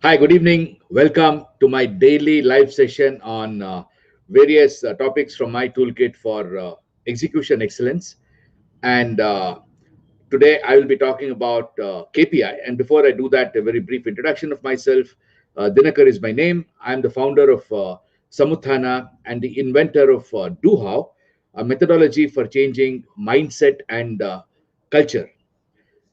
Hi, good evening. Welcome to my daily live session on various topics from my toolkit for execution excellence. And today I will be talking about KPI. And before I do that, a very brief introduction of myself. Dinakar is my name. I'm the founder of Samuthana and the inventor of Do How, a methodology for changing mindset and culture.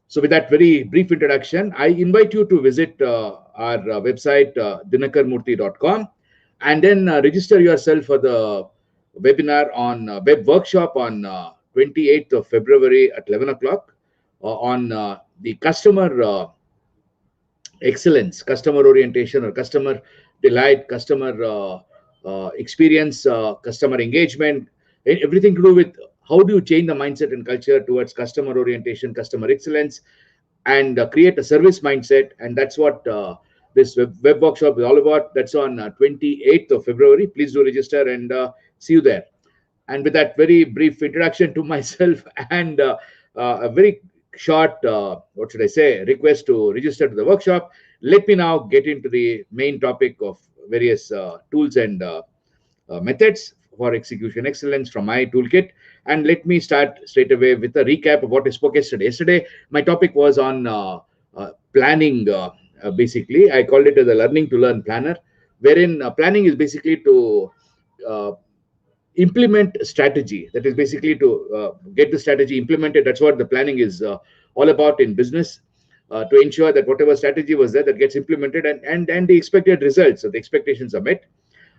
So, with that very brief introduction, I invite you to visit our website, dinakarmurthy.com, and then register yourself for the webinar on web workshop on 28th of February at 11 o'clock on the customer excellence, customer orientation, or customer delight, customer experience, customer engagement, everything to do with how do you change the mindset and culture towards customer orientation, customer excellence, and create a service mindset. And that's what this web workshop is all about. That's on 28th of February. Please do register and see you there. And with that very brief introduction to myself and a very short, what should I say, request to register to the workshop, let me now get into the main topic of various tools and methods for execution excellence from my toolkit. And let me start straight away with a recap of what I spoke yesterday. Yesterday, my topic was on planning. Basically, I called it as a learning to learn planner, wherein planning is basically to uh, implement strategy. That is basically to get the strategy implemented. That's what the planning is all about in business, to ensure that whatever strategy was there, that gets implemented, and the expected results, so the expectations are met.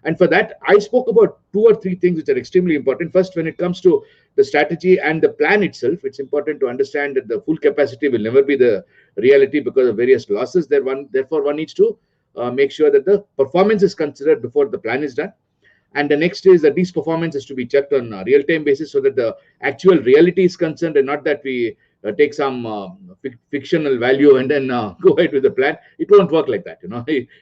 And for that, I spoke about two or three things which are extremely important. First, when it comes to the strategy and the plan itself, it's important to understand that the full capacity will never be the reality because of various losses. Therefore, one needs to make sure that the performance is considered before the plan is done. And the next is that these performance is to be checked on a real-time basis so that the actual reality is concerned, and not that we take some fictional value and then go ahead with the plan. It won't work like that.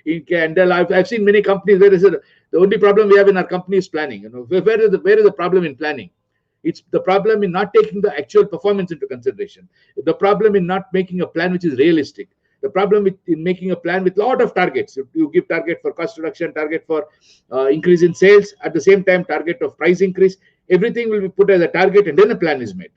It can. I've seen many companies where they said the only problem we have in our company is planning. Where is the problem in planning? It's the problem in not taking the actual performance into consideration. The problem in not making a plan which is realistic. The problem in making a plan with a lot of targets. You give target for cost reduction, target for increase in sales, at the same time target of price increase. Everything will be put as a target, and then a plan is made.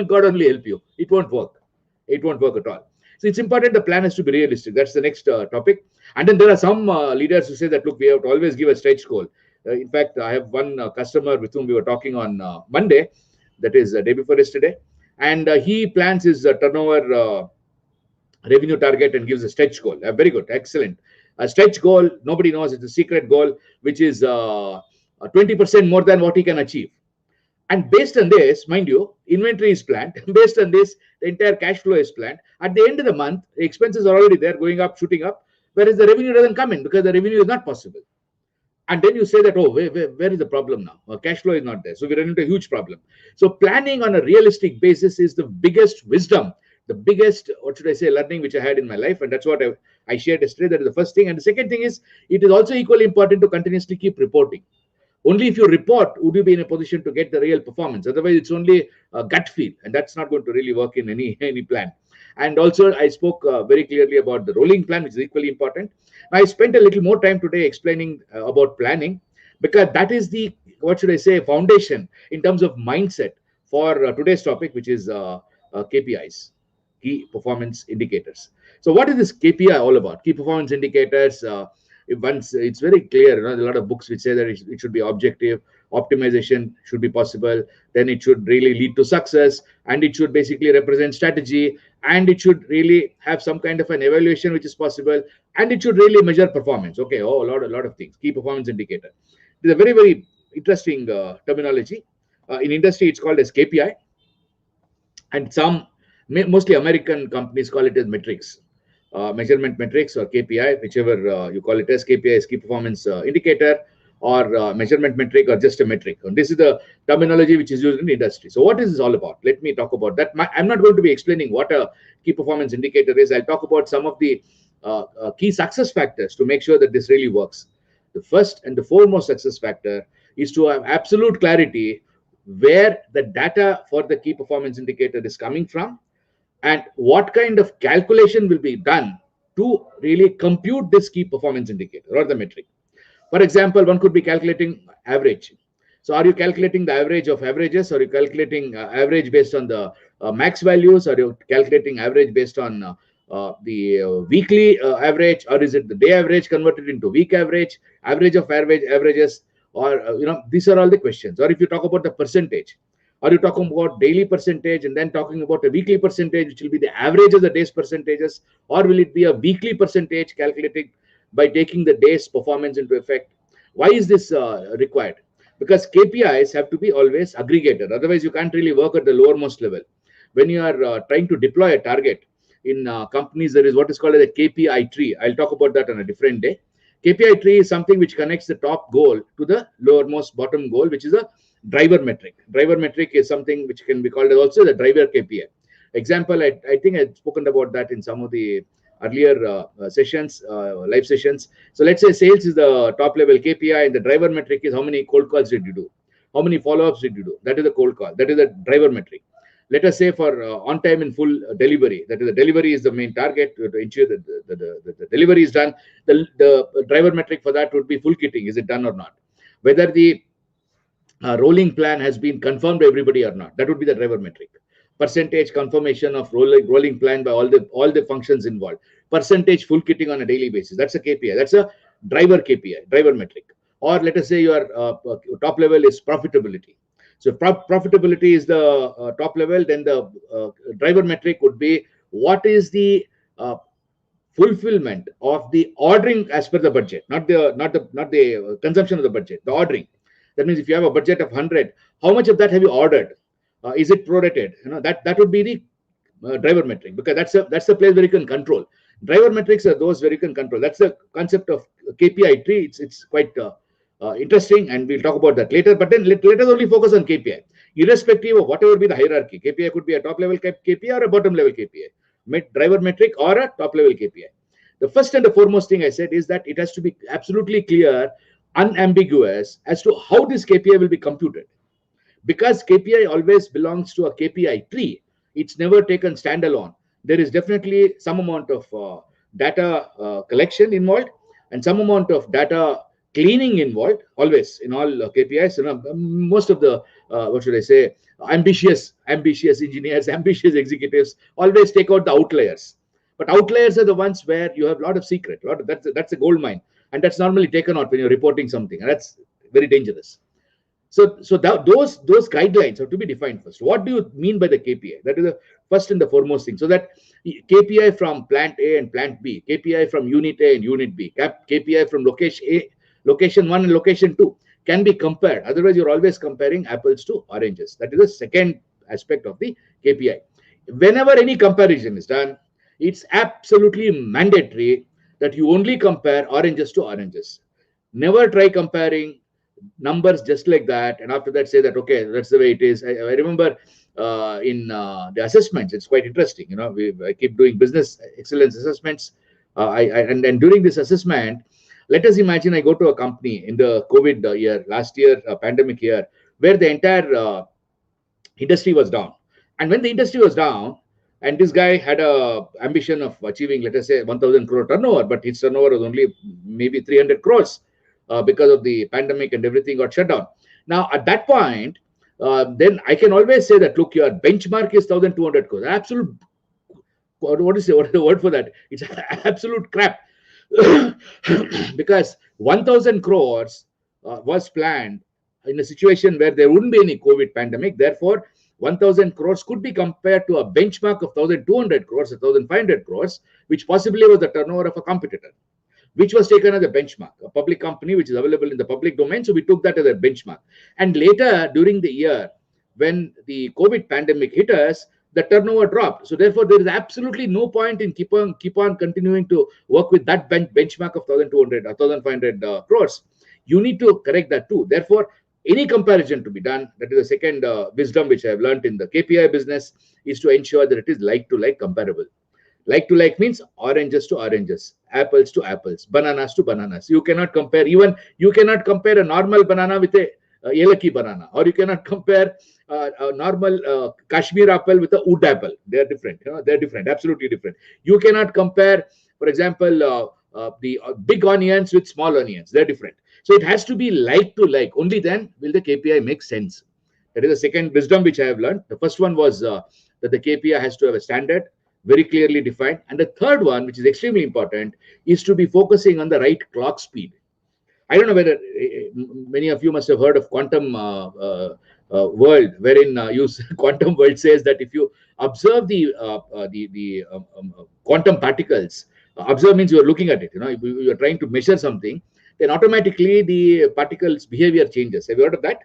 God only help you. It won't work. It won't work at all. So it's important the plan has to be realistic. That's the next topic. And then there are some leaders who say that, look, we have to always give a stretch goal. In fact, I have one customer with whom we were talking on Monday, that is day before yesterday, and he plans his turnover revenue target and gives a stretch goal. Very good, excellent. A stretch goal, nobody knows, it's a secret goal, which is 20% more than what he can achieve. And based on this, mind you, inventory is planned. Based on this, the entire cash flow is planned. At the end of the month, the expenses are already there, going up, shooting up, whereas the revenue doesn't come in because the revenue is not possible. And then you say that, oh, where is the problem now? Cash flow is not there. So we run into a huge problem. So planning on a realistic basis is the biggest wisdom, the biggest, what should I say, learning which I had in my life. And that's what I shared yesterday. That is the first thing. And the second thing is, it is also equally important to continuously keep reporting. Only if you report would you be in a position to get the real performance. Otherwise, it's only a gut feel, and that's not going to really work in any plan. And also, I spoke very clearly about the rolling plan, which is equally important. I spent a little more time today explaining about planning, because that is the, what should I say, foundation in terms of mindset for today's topic, which is KPIs, key performance indicators. So, what is this KPI all about? Key performance indicators. Once it's very clear, there are a lot of books which say that it should be objective, optimization should be possible, then it should really lead to success, and it should basically represent strategy, and it should really have some kind of an evaluation which is possible, and it should really measure performance. Okay, oh, a lot of things. Key performance indicator. It is a very, very interesting terminology. In industry, it's called as KPI, and some mostly American companies call it as metrics, measurement metrics, or KPI, whichever you call it as. KPI is key performance indicator, or measurement metric, or just a metric. And this is the terminology which is used in the industry. So what is this all about? Let me talk about that. I'm not going to be explaining what a key performance indicator is. I'll talk about some of the key success factors to make sure that this really works. The first and the foremost success factor is to have absolute clarity where the data for the key performance indicator is coming from, and what kind of calculation will be done to really compute this key performance indicator or the metric. For example, one could be calculating average. So are you calculating the average of averages? Or are you calculating average based on the max values? Are you calculating average based on the weekly average? Or is it the day average converted into week average, average of averages? Or, these are all the questions. Or if you talk about the percentage, are you talking about daily percentage and then talking about a weekly percentage, which will be the average of the day's percentages? Or will it be a weekly percentage calculating by taking the day's performance into effect? Why is this required? Because KPIs have to be always aggregated. Otherwise, you can't really work at the lowermost level. When you are trying to deploy a target in companies, there is what is called as a KPI tree. I'll talk about that on a different day. KPI tree is something which connects the top goal to the lowermost bottom goal, which is a driver metric. Driver metric is something which can be called as also the driver KPI. Example, I think I've spoken about that in some of the earlier sessions, live sessions. So let's say sales is the top level KPI, and the driver metric is how many cold calls did you do, how many follow-ups did you do. That is the cold call. That is the driver metric. Let us say for on time in full delivery, that is the delivery is the main target to ensure that the delivery is done. The driver metric for that would be full kitting. Is it done or not? Whether the rolling plan has been confirmed by everybody or not. That would be the driver metric. Percentage confirmation of rolling plan by all the functions involved. Percentage full kitting on a daily basis. That's a KPI. That's a driver KPI, driver metric. Or let us say your top level is profitability. So profitability is the top level. Then the driver metric would be what is the fulfillment of the ordering as per the budget, not the consumption of the budget, the ordering. That means if you have a budget of 100, how much of that have you ordered? Is it prorated? That would be the driver metric, because that's the place where you can control. Driver metrics are those where you can control. That's the concept of KPI tree. It's quite interesting, and we'll talk about that later. But then let us only focus on KPI, irrespective of whatever be the hierarchy. KPI could be a top level KPI or a bottom level KPI, driver metric or a top level KPI. The first and the foremost thing I said is that it has to be absolutely clear, unambiguous as to how this KPI will be computed. Because KPI always belongs to a KPI tree, it's never taken standalone. There is definitely some amount of data collection involved and some amount of data cleaning involved, always in all KPIs. Most of the what should I say, ambitious engineers, ambitious executives always take out the outliers. But outliers are the ones where you have a lot of secret. That's a gold mine, and that's normally taken out when you're reporting something, and that's very dangerous. So those guidelines have to be defined first. What do you mean by the KPI? That is the first and the foremost thing. So that KPI from plant A and plant B, KPI from unit A and unit B, KPI from location 1 and location 2 can be compared. Otherwise, you're always comparing apples to oranges. That is the second aspect of the KPI. Whenever any comparison is done, it's absolutely mandatory that you only compare oranges to oranges. Never try comparing numbers just like that, and after that say that, okay, that's the way it is. I remember in the assessments, it's quite interesting. I keep doing business excellence assessments. And during this assessment, let us imagine I go to a company in the COVID year, last year, pandemic year, where the entire industry was down. And when the industry was down, and this guy had a ambition of achieving, let us say, 1,000 crore turnover, but his turnover was only maybe 300 crores. Because of the pandemic and everything got shut down. Now, at that point, then I can always say that, look, your benchmark is 1,200 crores. Absolute, what is the word for that? It's absolute crap. Because 1,000 crores was planned in a situation where there wouldn't be any COVID pandemic. Therefore, 1,000 crores could be compared to a benchmark of 1,200 crores, 1,500 crores, which possibly was the turnover of a competitor, which was taken as a benchmark, a public company which is available in the public domain. So we took that as a benchmark. And later during the year, when the COVID pandemic hit us, the turnover dropped. So therefore, there is absolutely no point in keep on continuing to work with that benchmark of 1,200 or 1,500 crores. You need to correct that too. Therefore, any comparison to be done, that is the second wisdom which I have learned in the KPI business, is to ensure that it is like to like comparable. Like to like means oranges to oranges, apples to apples, bananas to bananas. You cannot compare a normal banana with a yelaki banana, or you cannot compare a normal Kashmir apple with a wood apple. They are different. They're different, absolutely different. You cannot compare For example, the big onions with small onions, they're different. So it has to be like to like. Only then will the KPI make sense. That is the second wisdom which I have learned. The first one was that the KPI has to have a standard, very clearly defined. And the third one, which is extremely important, is to be focusing on the right clock speed. I don't know whether many of you must have heard of quantum world, wherein quantum world says that if you observe the quantum particles, observe means you are looking at it. If you are trying to measure something, then automatically the particles' behavior changes. Have you heard of that?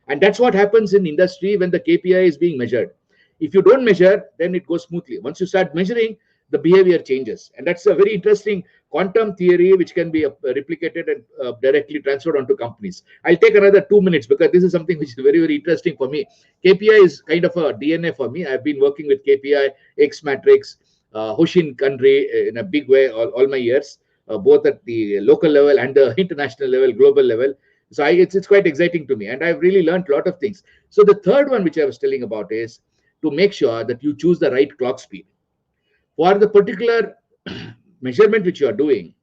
And that's what happens in industry when the KPI is being measured. If you don't measure, then it goes smoothly. Once you start measuring, the behavior changes. And that's a very interesting quantum theory which can be replicated and directly transferred onto companies. I'll take another 2 minutes because this is something which is very, very interesting for me. KPI is kind of a DNA for me. I've been working with KPI, X Matrix, Hoshin country in a big way all my years, both at the local level and the international level, global level. So it's quite exciting to me. And I've really learned a lot of things. So the third one, which I was telling about, is to make sure that you choose the right clock speed. For the particular measurement which you are doing,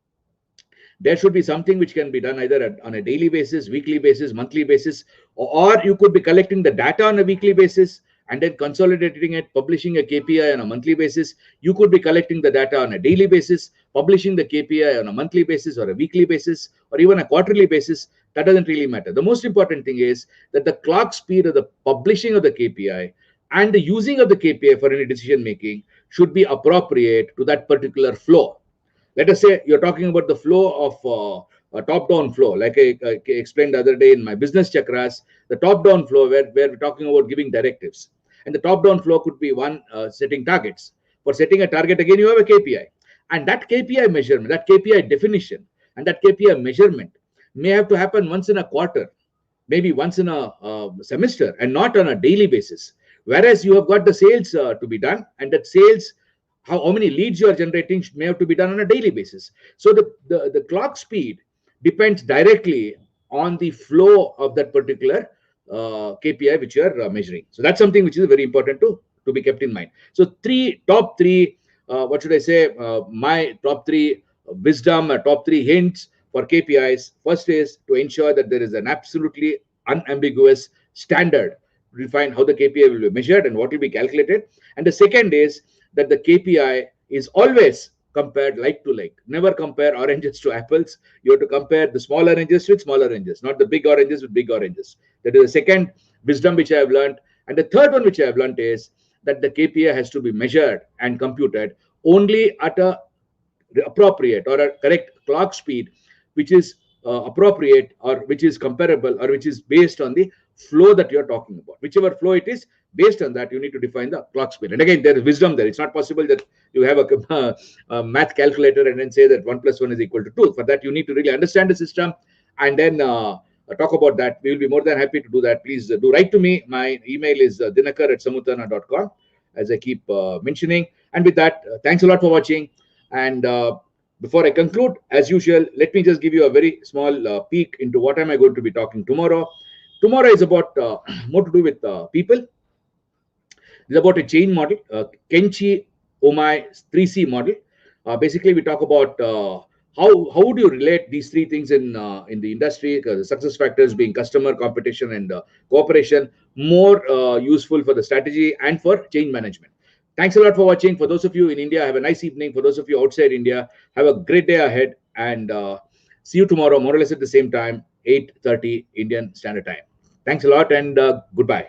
there should be something which can be done either on a daily basis, weekly basis, monthly basis, or you could be collecting the data on a weekly basis and then consolidating it, publishing a KPI on a monthly basis. You could be collecting the data on a daily basis, publishing the KPI on a monthly basis or a weekly basis or even a quarterly basis. That doesn't really matter. The most important thing is that the clock speed of the publishing of the KPI and the using of the KPI for any decision making should be appropriate to that particular flow. Let us say you're talking about the flow of a top-down flow, like I explained the other day in my business chakras, the top-down flow where we're talking about giving directives. And the top-down flow could be one, setting targets. For setting a target, again, you have a KPI. And that KPI measurement, that KPI definition, and that KPI measurement may have to happen once in a quarter, maybe once in a semester, and not on a daily basis. Whereas you have got the sales to be done, and that sales, how many leads you are generating may have to be done on a daily basis. So the clock speed depends directly on the flow of that particular KPI which you are measuring. So that's something which is very important to be kept in mind. So top three, what should I say? My top three wisdom, top three hints for KPIs. First is to ensure that there is an absolutely unambiguous standard to define how the KPI will be measured and what will be calculated. And the second is that the KPI is always compared like to like. Never compare oranges to apples. You have to compare the small oranges with small oranges, not the big oranges with big oranges. That is the second wisdom which I have learned. And the third one which I have learned is that the KPI has to be measured and computed only at a appropriate or a correct clock speed, which is appropriate or which is comparable or which is based on the flow that you're talking about. Whichever flow it is, based on that, you need to define the clock speed. And again, there is wisdom there. It's not possible that you have a math calculator and then say that 1 + 1 is equal to 2. For that, you need to really understand the system and then talk about that. We will be more than happy to do that. Please do write to me. My email is dinakar@samutana.com, as I keep mentioning. And with that, thanks a lot for watching. And before I conclude, as usual, let me just give you a very small peek into what am I going to be talking tomorrow. Tomorrow is about more to do with people. It's about a chain model, Kenchi Omai 3C model. Basically, we talk about how would you relate these three things in the industry, the success factors being customer, competition, and cooperation, more useful for the strategy and for change management. Thanks a lot for watching. For those of you in India, have a nice evening. For those of you outside India, have a great day ahead. And see you tomorrow, more or less at the same time, 8:30 Indian Standard Time. Thanks a lot and goodbye.